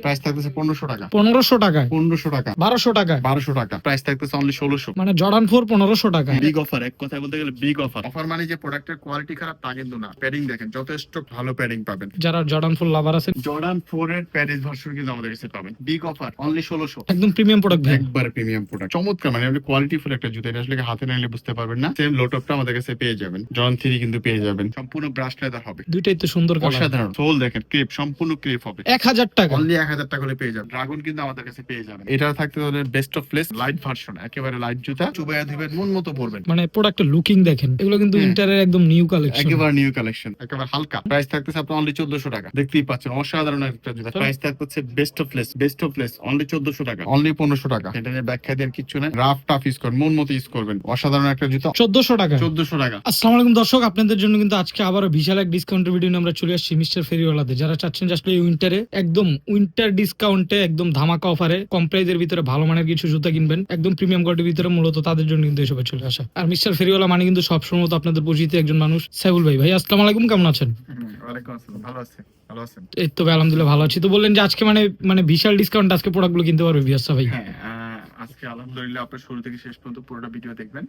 Price থাকতেছে 1500 টাকা। 1500 টাকায়? 1500 টাকা। 1200 টাকায়? 1200 টাকা। প্রাইস থাকতেছে অনলি 1600। মানে জর্ডান 4 1500 টাকায়। বিগ অফার, এক কথায় বলতে গেলে বিগ অফার। অফার মানে যে প্রোডাক্টের কোয়ালিটি খারাপ তা কিন্তু না। প্যাডিং দেখেন, যথেষ্ট ভালো প্যাডিং পাবেন। যারা জর্ডান 4 লাভার আছে, জর্ডান 4 এর প্যারিস ভার্সন কিন্তু আমাদের কাছে পাবেন। Big offer only 1600। একদম প্রিমিয়াম প্রোডাক্ট ভাই, একবার প্রিমিয়াম প্রোডাক্ট, চমৎকার। মানে আপনি কোয়ালিটি ফুল একটা জুতা, এটা আসলে হাতে নিলে বুঝতে পারবেন না। সেম লোটপটা আমাদের কাছে পেয়ে যাবেন। জর্ডান 3 কিন্তু পেয়ে যাবেন, সম্পূর্ণ ব্রাশ লেদার হবে। দুইটাই তো সুন্দর কালার, অসাধারণ। সোল দেখেন, ক্রিপ, সম্পূর্ণ ক্রিপ হবে। 1000 টাকা অনলি 1000 টাকা হলে পেয়ে যাবেন। ড্রাগন কিন্তু আমাদের কাছে পেয়ে যাবেন। এটা থাকতে হলে best of place light version, একেবারে লাইট জুতা, চুবাইয়া দিবেন, মন মতো পরবেন। মানে প্রোডাক্টের লুকিং দেখেন, এগুলো কিন্তু ইন্টারের একদম নিউ কালেকশন, একেবারে নিউ কালেকশন, একেবারে হালকা। প্রাইস থাকতেছে আপনার অনলি 1400 টাকা। দেখতেই পাচ্ছেন অসাধারণ একটা জুতা। প্রাইস থাকতেছে বেস্ট অফ প্লেস অনলি 1400 টাকা, অনলি 1500 টাকা। এটা নিয়ে ব্যাখ্যা দেওয়ার কিছু নাই। রাফ টাফ ইউজ করেন, মন মতো ইউজ করবেন। অসাধারণ একটা জুতা 1400 টাকা। 1400 টাকা। আসসালামু আলাইকুম দর্শক, আপনাদের জন্য কিন্তু আজকে আবারও বিশাল এক ডিসকাউন্টের ভিডিও নিয়ে আমরা চলে আসছি মিস্টার ফেরিওয়ালাতে। যারা চাচ্ছেন যে আসলে এই উইন্টারে একদম উইন্টার ডিসকাউন্টে, একদম ধামাকা অফারে কম প্রাইজের ভিতরে ভালো মানের কিছু জুতা কিনবেন, একদম প্রিমিয়াম কোয়ালিটির ভিতরে, মূলত তাদের জন্য কিন্তু এসবে চলে আসা। আর মিস্টার ফেরিওয়ালা মানে কিন্তু সবসময় তো আপনাদের পরিচিত একজন মানুষ, সাইবুল ভাই। ভাই আসসালামু আলাইকুম, কেমন আছেন? ওয়ালাইকুম আসসালাম, ভালো আছেন? ভালো আছেন? এই তো ভাই আলহামদুলিল্লাহ ভালো আছি। তো বললেন যে আজকে মানে বিশাল ডিসকাউন্ট, আজকে প্রোডাক্টগুলো কিনতে পারবে বিয়াসা ভাই? হ্যাঁ, আজকে আলহামদুলিল্লাহ আপনার শুরু থেকে শেষ পর্যন্ত পুরোটা ভিডিও দেখবেন।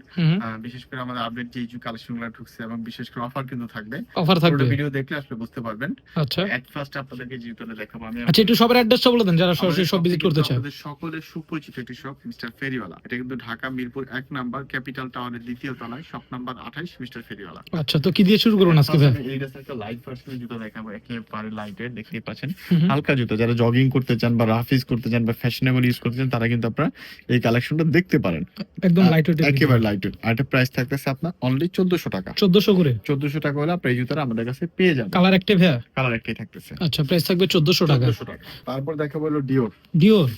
বিশেষ করে আমাদের আপডেট যে কালেকশন গুলো ঢুকছে এবং বিশেষ করে অফার কিন্তু থাকবে। অফার থাকবে, ভিডিও দেখলে আসলে বুঝতে পারবেন। আচ্ছা এট ফার্স্ট আপনাদেরকে যেটা দেখাবো আমি। আচ্ছা, একটু সবার অ্যাড্রেসটা বলে দেন যারা সরাসরি সব ভিজিট করতে চায়। আমাদের সকলের সুপরিচিত একটি শপ মিস্টার ফেরিওয়ালা। এটা কিন্তু ঢাকা মিরপুর 1 নাম্বার ক্যাপিটাল টাওয়ারের দ্বিতীয় তলায়, শপ নাম্বার 28, মিস্টার ফেরিওয়ালা। আচ্ছা, তো কি দিয়ে শুরু করুন আজকে ভাই? এইটা একটা লাইট ভার্সনের জুতা দেখাবো, একেবারে লাইটের, দেখতেই পাচ্ছেন হালকা জুতা। যারা জগিং করতে চান বা রাফ ইউজ করতে চান বা ফ্যাশনেবল ইউজ করতে চান, তারা কিন্তু আপনারা এই কালেকশনটা দেখতে পারেন। একদম লাইট ওয়েট, একেবারে লাইট ওয়েট। আর এটা প্রাইস থাকতেছে আপনার অনলি 1400 টাকা। 1400 করে? 1400 টাকা হলে আপনি এই জুতাটা আমাদের কাছে পেয়ে যাবেন। কালার একটাই ভাই? কালার একটাই থাকতেছে। আচ্ছা, প্রাইস থাকবে 1400 টাকা। 1400 টাকা। তারপর দেখাবো হলো ডিওর।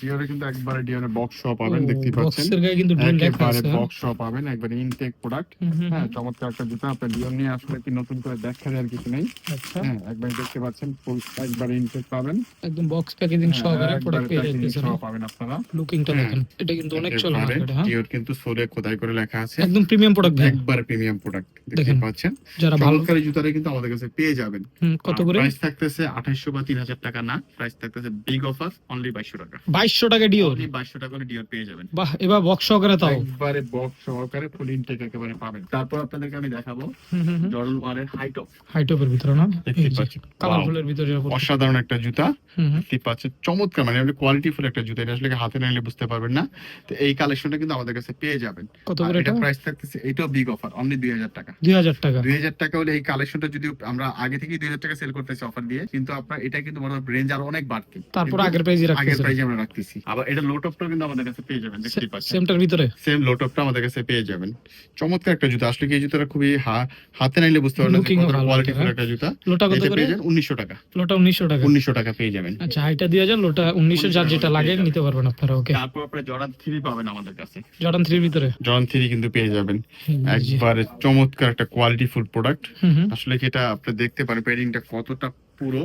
ডিওরে কিন্তু একবারে ডিওরের বক্স সহ পাবেন, দেখতেই পাচ্ছেন। বক্সের গায়ে কিন্তু ডুয়েল লেখা একবারে আছে। বক্স সহ পাবেন, একবারে ইনটেক প্রোডাক্ট। হ্যাঁ, চমৎকার একটা জুতা। আপনি ডিওর নিয়ে আসলে কি নতুন করে দেখা আর কিছু নেই। আচ্ছা, হ্যাঁ, একবার দেখতে পাচ্ছেন, একবারে ইনটেক পাবেন, একদম বক্স প্যাকেজিং সহকারে প্রোডাক্ট পেয়ে যাচ্ছেন। সহ পাবেন আপনারা। লুকিংটা দেখেন, এটা কিন্তু অনেক চলে মার্কেটে। হ্যাঁ, ডিওর কিন্তু সোলে খোদাই করে লেখা আছে। একদম প্রিমিয়াম প্রোডাক্ট ভাই, একবারে প্রিমিয়াম প্রোডাক্ট, দেখতে দেখেন। পাচ্ছেন। যারা ভালো চমৎকার এই জুতাটা কিন্তু আমাদের কাছে পেয়ে যাবেন। কত করে? প্রাইস থাকতেছে 2800 বা 3000 টাকা না। প্রাইস থাকতেছে বিগ অফার অনলি 2200 টাকা। 2200 টাকা ডিওর? অনলি 2200 টাকা করে ডিওর পেয়ে যাবেন। বাহ, এবার বক্স সহকারে তাও একবারে বক্স সহকারে ফুল ইনটেক একেবারে পাবেন। তারপর আপনাদেরকে আমি দেখাবো জর্ডান 1 এর হাই টপ ভিতরে না, দেখতে পাচ্ছেন, কালারফুলের ভিতরে অসাধারণ একটা জুতা, দেখতে পাচ্ছেন। চমৎকার, মানে আপনি কোয়ালিটি ফুল একটা জুতা, এটা আসলে হাতে নিলে বুঝতে পারবেন না। তো এই কালেকশনটা কিন্তু আমাদের কাছে পেয়ে যাবেন। কত করে এটা? প্রাইস থাকতেছে, এটাও বিগ অফার অনলি 2000 টাকা। 2000 টাকা? 2000 টাকা হলে এই কালেকশনটা যদি আমরা আগে থেকে 2000 টাকা সেল করতেছি অফার দিয়ে, কিন্তু আপনার এটা কিন্তু মনে হয় রেঞ্জ আরো অনেক বাড়তি। তারপর আগের প্রাইসে আগের রাখতেছি, প্রাইসে আমরা রাখতেছি। আবার এটা লো টপটাও কিন্তু আমাদের কাছে পেয়ে যাবেন, দেখতে পাচ্ছেন। সেমটার ভিতরে সেম লো টপটা আমাদের কাছে পেয়ে যাবেন। চমৎকার একটা জুতা, আসলে কি এই জুতাটা খুবই হাতে নিলে বুঝতে পারবেন কতটা কোয়ালিটি ফুল একটা জুতা। লোটা কত করে? 1900 টাকা। লোটা 1900 টাকা? 1900 টাকা পেয়ে যাবেন। আচ্ছা, হাইটা দিয়ে যান, লোটা 1900, যার যেটা লাগে নিতে পারবেন আপনারা। ওকে, তারপর আপনারা জর্ডান 3 পাবেন আমাদের কাছে। জর্ডান 3 ভিতরে? জর্ডান 3 কিন্তু পেয়ে যাবেন। একবারে চমৎকার একটা কোয়ালিটি ফুল প্রোডাক্ট। আসলে কি এটা আপনি দেখতে পারেন প্যাডিংটা কতটা পুরো,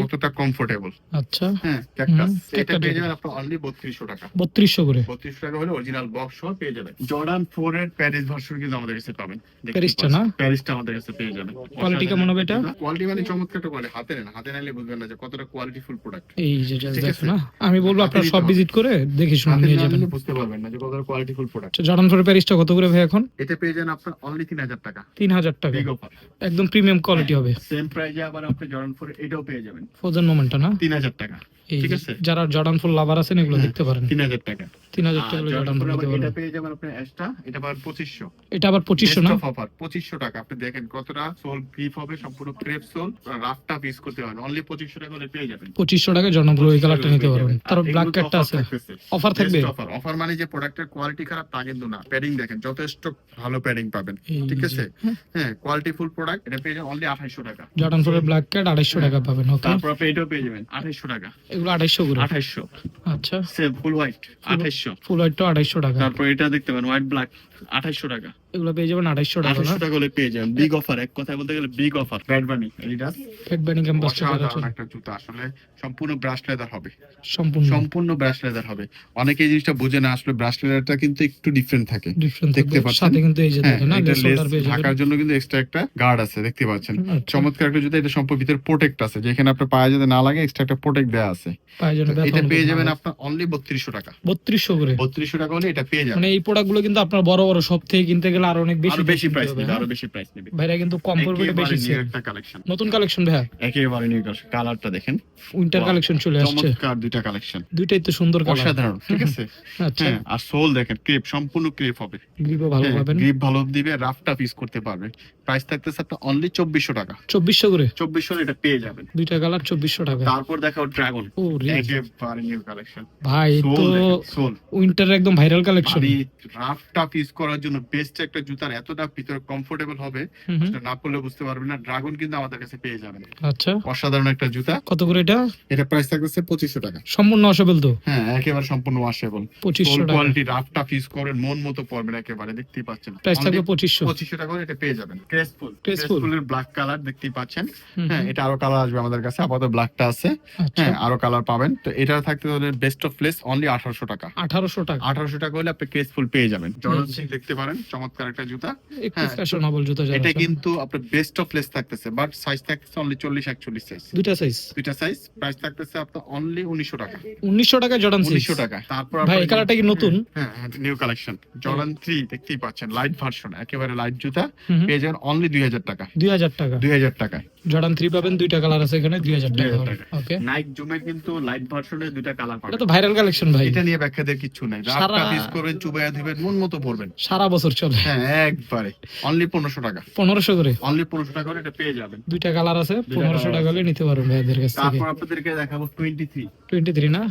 কতটা কমফোর্টেবল। আচ্ছা, হ্যাঁ, ক্যাকটাস এটা পেয়ে যাবেন আপনারা অনলি 3200 টাকা। 3200 করে? 3200 টাকা হলে অরিজিনাল বক্স সহ পেয়ে যাবেন। জর্ডান 4 এর প্যারিস ভার্সন কিন্তু আমাদের কাছে পাবেন। প্যারিসটা না? প্যারিসটা আমাদের কাছে পেয়ে যাবেন। কোয়ালিটি কেমন হবে এটা? কোয়ালিটি মানে চমৎকার একটা কোয়ালিটি। হাতে নিলে বুঝবেন না যে কতটা কোয়ালিটি ফুল প্রোডাক্ট। এই যে জাস্ট দেখো না, আমি বলবো আপনারা সব ভিজিট করে দেখে শুনে নিয়ে যাবেন, বুঝতে পারবেন না যে কতটা কোয়ালিটি ফুল প্রোডাক্ট। জর্ডান 4 এর প্যারিসটা কত করে ভাই এখন? এটা পেয়ে যান আপনারা অনলি 3000 টাকা। 3000 টাকা? বিগ অফার, একদম প্রিমিয়াম কোয়ালিটি হবে। সেম প্রাইসে আবার আপনি জর্ডান 4 এটাও পেয়ে যাবেন। ফোজন মোমেন্টটা না? 3000 টাকা। ঠিক আছে, যারা জর্ডান 4 লাভার আছেন এগুলো দেখতে পারেন। 3000 টাকা। 3000 টাকা হলে জর্ডান 4 নিতে পারবেন। এটা পেয়ে যাবেন আপনি এক্সট্রা, এটা আবার 2500। এটা আবার 2500 না? অফার 2500 টাকা। আপনি দেখেন কতটা সোল গ্রিপ হবে, সম্পূর্ণ crepe soul, rough tough use করতে পারবেন। অনলি 2500 টাকা হলে পেয়ে যাবেন। 2500 টাকা জর্ডান ব্লু এই কালারটা নিতে পারবেন। তার ব্ল্যাক কাটটা আছে, অফার থাকবে। অফার মানে যে প্রোডাক্টের কোয়ালিটি খারাপ তা কিন্তু না। প্যাডিং দেখেন, যথেষ্ট ভালো প্যাডিং পাবেন। ঠিক আছে, হ্যাঁ, কোয়ালিটি ফুল প্রোডাক্ট। এটা পেয়ে যাবেন অনলি 2800 টাকা। জর্ডান 4 এর ব্ল্যাক কাট 2800 টাকা পাবেন। ওকে, তারপর আপনি এটাও পেয়ে যাবেন 2800 টাকা। এগুলো 2800 করে? 2800। আচ্ছা, সেম ফুল হোয়াইট 2800। ফুল হোয়াইট তো 2800 টাকা। তারপর এটা দেখতে পাবেন হোয়াইট ব্ল্যাক 2800 টাকা। এগুলো পেয়ে যাবেন 2800 টাকা না? 2800 টাকা হলে পেয়ে যাবেন বিগ অফার, এক কথায় বলতে গেলে বিগ অফার। ব্যাড বানি এডিডাস ফেট বানি ক্যাম্পাসটা যারা অসাধারণ চান একটা জুতা, আসলে সম্পূর্ণ ব্রাশ লেদার হবে, সম্পূর্ণ সম্পূর্ণ ব্রাশ লেদার হবে। অনেকে এই জিনিসটা বোঝে না, আসলে ব্রাশ লেদারটা কিন্তু একটু ডিফারেন্ট থাকে। ডিফারেন্ট দেখতে থাকবে, পাচ্ছেন? সাথে কিন্তু এই যে হ্যাঁ, দেখেন না এটা লেস লেস হোল্ডার পেয়ে যাবেন। ঢাকার জন্য কিন্তু এক্সট্রা একটা গার্ড আছে, দেখতে পাচ্ছেন। আচ্ছা, চমৎকার একটা জুতা, এটা সম্পূর্ণ ভিতরে প্রোটেক্ট আছে, যেখানে আপনার পায়ে যাতে না লাগে এক্সট্রা একটা প্রোটেক্ট দেওয়া আছে। পায়ে যেন তো ব্যথা এটা অনুভব পেয়ে না যাবেন হয়। আপনার অনলি 3200 টাকা। 3200 করে। 3200 টাকা হলে এটা পেয়ে যাবেন। মানে এই প্রোডাক্টগুলো কিন্তু আপনার বড় বড় শপ থেকে কিনতে গেলে আরো অনেক বেশি আরো বেশি কিনতে প্রাইস হবে, নেবে, হ্যাঁ? আরো বেশি প্রাইস নেবে। ভাইরা কিন্তু কম পড়বে, এটা বেশি একেবারে নিউ সেল। একটা কালেকশন, নতুন কালেকশন ভাইয়া, একেবারে নিউ কালেকশন। কালারটা দেখেন, উইন্টার Wow, কালেকশন চলে আসছে। চমৎকার দুইটা কালেকশন, দুইটাই তো সুন্দর কালার। অসাধারণ, ঠিক আছে। আচ্ছা, হ্যাঁ, আর সোল দেখেন, ক্রিপ, সম্পূর্ণ ক্রিপ হবে। গ্রিপও ভালো পাবেন। গ্রিপ ভালো দিবে, রাফটা পিস করতে পারবে। প্রাইস থাকতেছে আপনার অনলি 2400 টাকা। 2400 করে 2400 এটা পেয়ে যাবেন। দুইটা কালার 2400 টাকা। তারপর দেখাও ড্রাগন, ও রে একেবারে নিউ কালেকশন। ভাই, তো সোল উইন্টার একদম ভাইরাল কালেকশন। মানে রাফটা পিস করার জন্য বেস্ট একটা জুতার, এতটা ভিতরে কমফোর্টেবল হবে সেটা না পড়লে বুঝতে পারবেন না। ড্রাগন কিন্তু আমাদের কাছে পেয়ে যাবেন, আচ্ছা, অসাধারণ একটা জুতা। কত করে এটা? এটা প্রাইস থাকতেছে 2500 টাকা। সম্পূর্ণ অসবেল তো? হ্যাঁ, একেবারে সম্পূর্ণ ওয়াশেবল, 2500 টাকা। কোয়ালিটি, রাফটা পিস করেন মন মতো পড়বেন, একেবারে দেখতেই পাচ্ছেন। প্রাইস থাকবে Only 2500। 2500 টাকা করে এটা পেয়ে যাবেন। Graceful। ক্রেসফুলের ব্ল্যাক কালার দেখতেই পাচ্ছেন। হুম, হ্যাঁ, এটা আরো কালার আসবে আমাদের কাছে, আপাতত ব্ল্যাকটা আছে। আচ্ছা, হ্যাঁ, আরো কালার পাবেন। তো এটা থাকতে হলে বেস্ট অফ প্লেস অনলি 1800 টাকা। 1800 টাকা। 1800 টাকা হলে আপনি ক্রেসফুল পেয়ে যাবেন। জর্ডান সিক্স দেখতে পারেন, চমৎকার একটা জুতা। একটু হ্যাঁ, ফ্যাশনেবল জুতা যারা এটা চান। কিন্তু আপনার বেস্ট অফ প্লেস থাকতেছে, বাট সাইজ থাকতেছে অনলি 40-41 সাইজ, দুইটা সাইজ দুইটা সাইজ। প্রাইস থাকতেছে আপনার অনলি 1900 টাকা। 1900 টাকা জর্ডান 6। 1900 টাকা। তারপর ভাই, আপনার এই কালারটা কি নতুন? হ্যাঁ, নিউ কালেকশন জর্ডান 3 দেখতেই পাচ্ছেন, লাইট ভার্সন, একেবারে লাইট জুতা। হুম, পেয়ে যাবেন অনলি 2000 টাকা। 2000 টাকা। 2000 টাকা। জর্ডান 3 পাবেন, দুইটা কালার আছে এখানে, 2000 টাকা। 2000 টাকা। ওকে, নাইক জুমের কিন্তু লাইট ভার্সনের দুইটা কালার এটা পাবেন। তো ভাইরাল কালেকশন ভাই, এটা নিয়ে ব্যাখ্যাদের কিছু নাই, রাফটা সারা- পিস করবেন, চুবাইয়া দিবেন, মন মতো পড়বেন। সারা বছর চলে। হ্যাঁ, একবারে অনলি 1500 টাকা। 1500 করে অনলি 1500 টাকা করে এটা পেয়ে যাবেন। দুইটা কালার আছে, দুইটা 1500 colour টাকা আছে। হলে নিতে পারবেন ভাইদের কাছ থেকে। তারপর আপনাদেরকে দেখাবো 23। 23 না?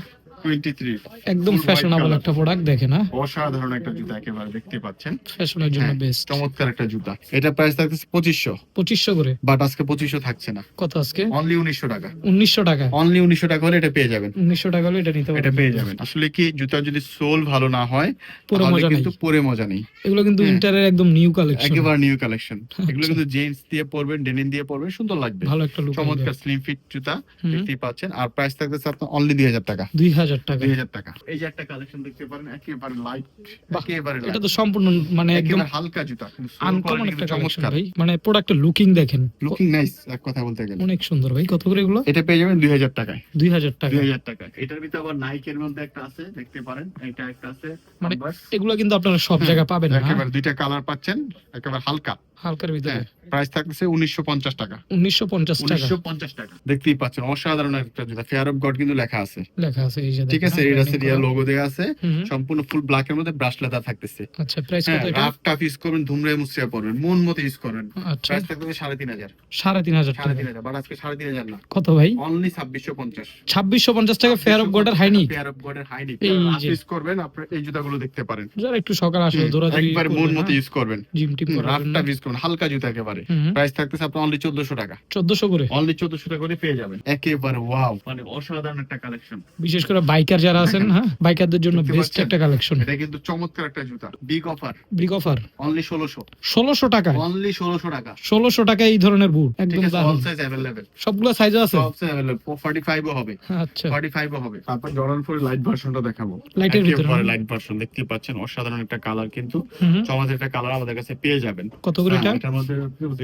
23 একদম Full white ফ্যাশনেবল color। একটা প্রোডাক্ট, দেখে না, অসাধারণ একটা জুতা, একেবারে দেখতে পাচ্ছেন। ফ্যাশনের জন্য হ্যাঁ, বেস্ট। চমৎকার একটা জুতা। এটা প্রাইস থাকতেছে 2500, 2500 করে। বাট আজকে 2500 থাকছে না, কত আজকে? অনলি 1900 টাকা। 1900 টাকা। অনলি 1900 টাকা হলে এটা পেয়ে যাবেন। 1900 টাকা হলে এটা নিতে এটা পারবেন। পেয়ে যাবেন। আসলে কি, জুতা যদি সোল ভালো না হয় পুরো তাহলে মজা নেই। কিন্তু পরে মজা নেই। এগুলো কিন্তু হ্যাঁ। উইন্টারের একদম নিউ কালেকশন, একেবারে নিউ কালেকশন। এগুলো কিন্তু জিন্স দিয়ে পরবেন, ডেনিম দিয়ে পরবেন, সুন্দর লাগবে। ভালো একটা লুক। চমৎকার স্লিম ফিট জুতা হুম। দেখতেই পাচ্ছেন। আর প্রাইস থাকতেছে আপনার অনলি 2000 টাকা। 2000 টাকা। 2000 টাকা। এই যে একটা কালেকশন দেখতে পারেন, একেবারে লাইট, বাহ, একেবারে এটা light। তো সম্পূর্ণ মানে একদম একেবারে হালকা জুতা, কিন্তু sole আনকমন quality একটা কিন্তু কালেকশন চমৎকার। ভাই, মানে প্রোডাক্টের লুকিং দেখেন, লুকিং নাইস, এক কথা বলতে গেলে। অনেক সুন্দর ভাই। কত করে এগুলো? এটা পেয়ে যাবেন 2000 টাকায়। 2000 টাকা। 2000 টাকা। এটার ভিতরে আবার নাইকের মধ্যে একটা আছে, দেখতে পারেন, এটা একটা আছে। মানে Converse। এগুলো কিন্তু আপনারা সব জায়গায় পাবেন না, একেবারে দুইটা কালার পাচ্ছেন, একেবারে হালকা। হালকার ভিতরে। হ্যাঁ, প্রাইস থাকতেছে 1950 টাকা। 1950 টাকা 1950 টাকা। দেখতেই পাচ্ছেন, অসাধারণ একটা জুতা। ফেয়ার অফ গড কিন্তু লেখা আছে, লেখা আছে, এই যে ঠিক দেখেন আছে। না, এটা branding রিয়া করা। লোগো দেয়া আছে, হুম, সম্পূর্ণ ফুল ব্ল্যাক এর মধ্যে ব্রাশ লেদার থাকতেছে। আচ্ছা, প্রাইস হ্যাঁ, কত এটা? রাফ টাফ ইউজ করবেন, ধুমরে মুছিয়া পড়বেন, মন মতো ইউজ করবেন। আচ্ছা, প্রাইস থাকবে 3500। 3500 টাকা। 3500, বাট আজকে 3500 না, কত ভাই? অনলি 2650। 2650 টাকা ফেয়ার অফ গডের হাইনিক। ফেয়ার অফ গডের হাইনিক। এই রাফ যে। ইউজ করবেন, আপনি এই জুতাগুলো দেখতে পারেন। যারা একটু সকাল আসলে দৌড়াদৌড়ি একবার মন মতো ইউজ করবেন, জিম টিম করার রাফ জন্য। টাফ ইউজ করবেন, হালকা জুতা একেবারে। হুম, প্রাইস থাকতেছে আপনার অনলি 1400 টাকা। 1400 করে। অনলি 1400 টাকা করে পেয়ে যাবেন। একেবারে ওয়াও, মানে অসাধারণ একটা কালেকশন। বিশেষ করে বাইকার যারা আছেন, হ্যাঁ, বাইকারদের জন্য দেখতে বেস্ট পাচ্ছেন? একটা কালেকশন। এটা কিন্তু চমৎকার একটা জুতা, big offer, brick offer only 1600। 1600 টাকা। অনলি 1600 টাকা। 1600 টাকা এই ধরনের বুট, ঠিক একদম আছে, অল দারুণ। সাইজ अवेलेबल, সবগুলো সাইজও আছে। সব সাইজ अवेलेबल। 45 ও হবে, আচ্ছা, 45 ও হবে। তারপর জর্ডান 4 লাইট ভার্সনটা দেখাবো। লাইটের ভিতরে। একেবারে লাইট ভার্সন দেখতে পাচ্ছেন, অসাধারণ একটা কালার, কিন্তু হুম, চমৎকার একটা কালার আমাদের কাছে পেয়ে যাবেন। কত করে এটা? হ্যাঁ, এটার মধ্যে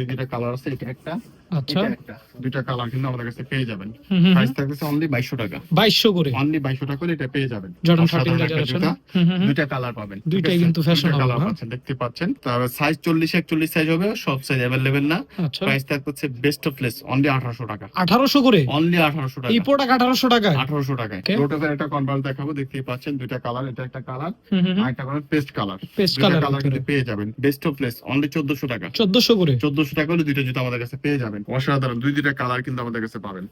দুইটা কালার আছে, এটা একটা, আচ্ছা, এটা একটা, দুইটা কালার কিন্তু আমাদের কাছে পেয়ে যাবেন। হুম, হুম, প্রাইস থাকতেছে অনলি 2200 টাকা। 2200 করে। অনলি 2200 টাকা করে এটা পেয়ে যাবেন। জর্ডান অসাধারণ 13 একটা যারা আছেন। জুতা, হুম, হুম, হুম। দুইটা কালার পাবেন। ঠিক দুইটাই আছে? কিন্তু দুইটা fashionable, কালার হ্যাঁ? পাচ্ছেন, দেখতে পাচ্ছেন। তারপর সাইজ 40-41 সাইজ হবে, সব সাইজ अवेलेबल না। আচ্ছা, প্রাইস থাকছে বেস্ট অফ প্লেস অনলি 1800 টাকা। 1800 করে। অনলি 1800 টাকা। এই প্রোডাক্ট 1800 টাকায়। 1800 টাকায়। Okay. লোটাসের একটা কনভার্স দেখাবো, দেখতেই পাচ্ছেন, দুইটা কালার, এটা একটা কালার, হুম, হুম, হুম। আর একটা কালার পেস্ট কালার। Paste দুইটা colour কালার ভিতরে। কিন্তু পেয়ে যাবেন। বেস্ট অফ প্লেস অনলি 1400 টাকা। টাকা। 1400 করে। 1400 টাকা হলে দুইটা জুতা আমাদের কাছে পেয়ে যাবেন। অসাধারণ দুইটা কালার কিন্তু আমাদের কাছে পাবেন।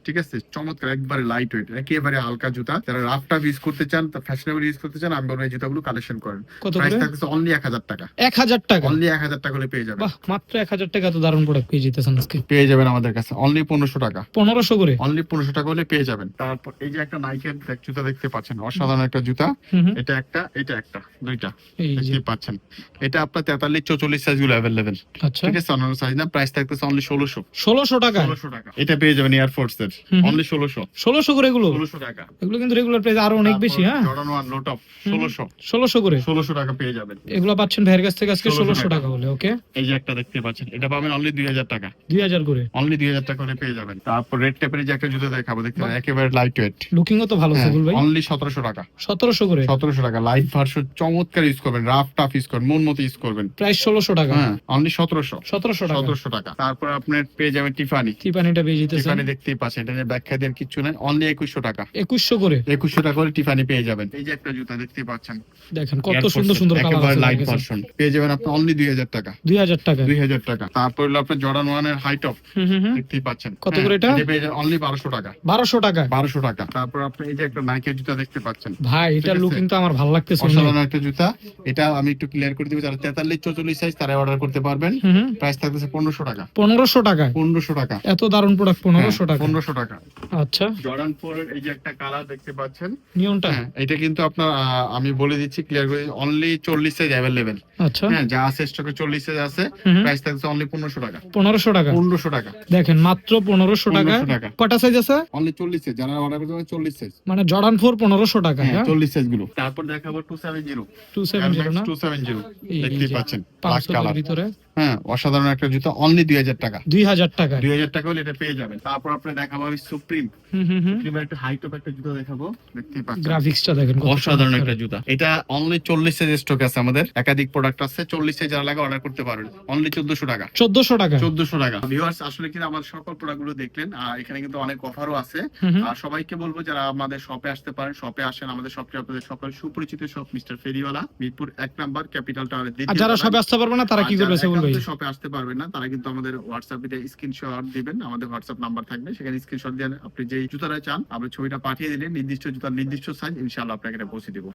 ঠিক আছে, চমৎকার, একবারে লাইট ওয়েট, একেবারে হালকা জুতা। যারা রাফ টাফ ইউজ করতে চান, ফ্যাশনেবল ইউজ করতে চান, আমি বলবো এই জুতাগুলো কালেকশন করেন। কত প্রাইস করে? থাকছে অনলি 1000 টাকা। 1000 টাকা? অনলি 1000 টাকা হলে পেয়ে যাবেন। বাহ, মাত্র 1000 টাকা তো দারুণ প্রোডাক্ট পেয়ে যেতেছেন আজকে। পেয়ে যাবেন আমাদের কাছে অনলি 1500 টাকা। 1500 করে? অনলি 1500 টাকা হলে পেয়ে যাবেন। তারপর এই যে একটা নাইকের জুতা দেখতে পাচ্ছেন, অসাধারণ একটা জুতা। এটা একটা দুইটা এই যে দেখতে পাচ্ছেন। এটা আপনার 43 44 সাইজ গুলো अवेलेबल। আচ্ছা, ঠিক আছে, অন্যান্য সাইজ না। প্রাইস থাকতেছে অনলি 1600। 1600 টাকা? 1600 টাকা। এটা পেয়ে যাবেন এয়ার ফোর্স এর অনলি 1600। 1600 করে এগুলো? 1600 টাকা। এগুলো কিন্তু রেগুলার প্রাইস আরো অনেক বেশি। হ্যাঁ, জর্ডান 1 লো টপ 1600। 1600 করে? 1600 টাকা পেয়ে যাবেন। এগুলো পাচ্ছেন ভাইয়ের কাছ থেকে আজকে 1600 1600 টাকা হলে। ওকে, এই যে একটা দেখতে পাচ্ছেন, এটা পাবেন অনলি 2000 টাকা। 2000 করে? অনলি 2000 টাকা হলে পেয়ে যাবেন। তারপর রেড টেপের যে একটা জুতা দেখাবো, দেখতে পাবেন একেবারে লাইট ওয়েট, লুকিংও তো ভালো সেগুল ভাই। অনলি 1700 টাকা। 1700 করে? 1700 টাকা। লাইট ভার্সন, চমৎকার ইউজ করবেন, রাফ টাফ ইউজ করবেন, মন মতো ইউজ করবেন। প্রাইস 1600 টাকা? হ্যাঁ, অনলি 1700। 1700 টাকা? 1700 টাকা। তারপর আপনার পেয়ে যাবেন টিফানি। টিফানিটা পেয়ে যেতেছেন? টিফানি দেখতেই পাচ্ছেন, এটা নিয়ে ব্যাখ্যা দেওয়ার কিছু নাই, অনলি 2100 টাকা। 2100 করে? 2100 টাকা করে টিফানি পেয়ে যাবেন। এই যে একটা জুতা দেখতেই পাচ্ছেন, দেখেন কত সুন্দর সুন্দর কালার একেবারে আছে লাইট দেখেছেন। ভার্সন, পেয়ে যাবেন আপনি অনলি 2000 টাকা। 2000 টাকা? 2000 টাকা। তারপর হলো আপনার জর্ডান 1 এর হাই টপ দেখতেই পাচ্ছেন। কত করে এটা? পেয়ে যাবেন অনলি 1200 টাকা। 1200 টাকা? 1200 টাকা। তারপর আপনি এই যে একটা নাইকের জুতা দেখতে পাচ্ছেন ভাই, এটা ঠিক আছে? লুকিং তো আমার ভালো লাগতেছে। অসাধারণ একটা জুতা। এটা আমি একটু ক্লিয়ার করে দিব, যারা 43 44 সাইজ তারা অর্ডার করতে পারবেন। প্রাইস থাকতেছে 1500 টাকা। 1500 টাকা? 1500 টাকা। এত দারুণ প্রোডাক্ট 1500 টাকা? 1500 টাকা। আচ্ছা, জর্ডান 4 এর এই যে একটা কালার দেখতে পাচ্ছেন, নিয়নটা? হ্যাঁ, এটা কিন্তু আপনার আমি বলে দিচ্ছি ক্লিয়ার করে, অনলি 40 সাইজ अवेलेबल। আচ্ছা, হ্যাঁ, যা আছে স্টকে 40 সাইজ আছে। প্রাইস থাকছে অনলি 1500 টাকা। 1500 টাকা? 1500 টাকা। দেখেন মাত্র 1500 টাকা। 1500 টাকা। কটা সাইজ আছে? অনলি 40 সাইজ, যারা অর্ডার করতে পারেন 40 সাইজ। মানে জর্ডান 4 1500 টাকা? হ্যাঁ, 40 সাইজ গুলো। তারপর দেখাবো 270। 270 না? 270 এই দেখতেই যে পাচ্ছেন, ব্ল্যাক 500 এর কালার। ভিতরে? হ্যাঁ, অসাধারণ একটা জুতা, অনলি 2000 টাকা। 2000 টাকা? 2000 টাকা হলে এটা পেয়ে যাবেন। তারপর আপনি দেখাবো আমি সুপ্রিম। সুপ্রিমের একটা হাই টপ একটা জুতা দেখাবো, দেখতেই পাচ্ছেন। গ্রাফিক্সটা দেখেন কত অসাধারণ চমৎকার। একটা জুতা। এটা অনলি 40 সাইজ স্টক আছে আমাদের, একাধিক প্রোডাক্ট আছে। 40 সাইজ যারা লাগে অর্ডার করতে পারেন, অনলি 1400 টাকা। 1400 টাকা? 1400 টাকা। ভিউয়ার্স, আসলে কিন্তু আমার সকল প্রোডাক্ট গুলো দেখলেন, আর এখানে কিন্তু অনেক অফারও আছে। আর সবাইকে বলবো যারা আমাদের শপে আসতে পারেন, শপে আসেন। আমাদের শপটি আপনাদের সকল সুপরিচিত শপ, মিস্টার ফেরিওয়ালা, মিরপুর 1 নাম্বার, ক্যাপিটাল টাওয়ারের আর দ্বিতীয় যারা তলায়। সবে আসতে পারবে না তারা কি করবে সেগুল ভাই? শপে আসতে পারবেন না, তারা কিন্তু আমাদের হোয়াটসঅ্যাপে স্ক্রিনশট দিবেন, আমাদের হোয়াটসঅ্যাপ নাম্বার থাকবে, সেখানে স্ক্রিনশট দিয়ে আপনি যে জুতাটা চান আপনি ছবিটা পাঠিয়ে দিলে নির্দিষ্ট জুতার নির্দিষ্ট সাইজ ইনশাআল্লাহ আপনাকে এটা পৌঁছে দেব।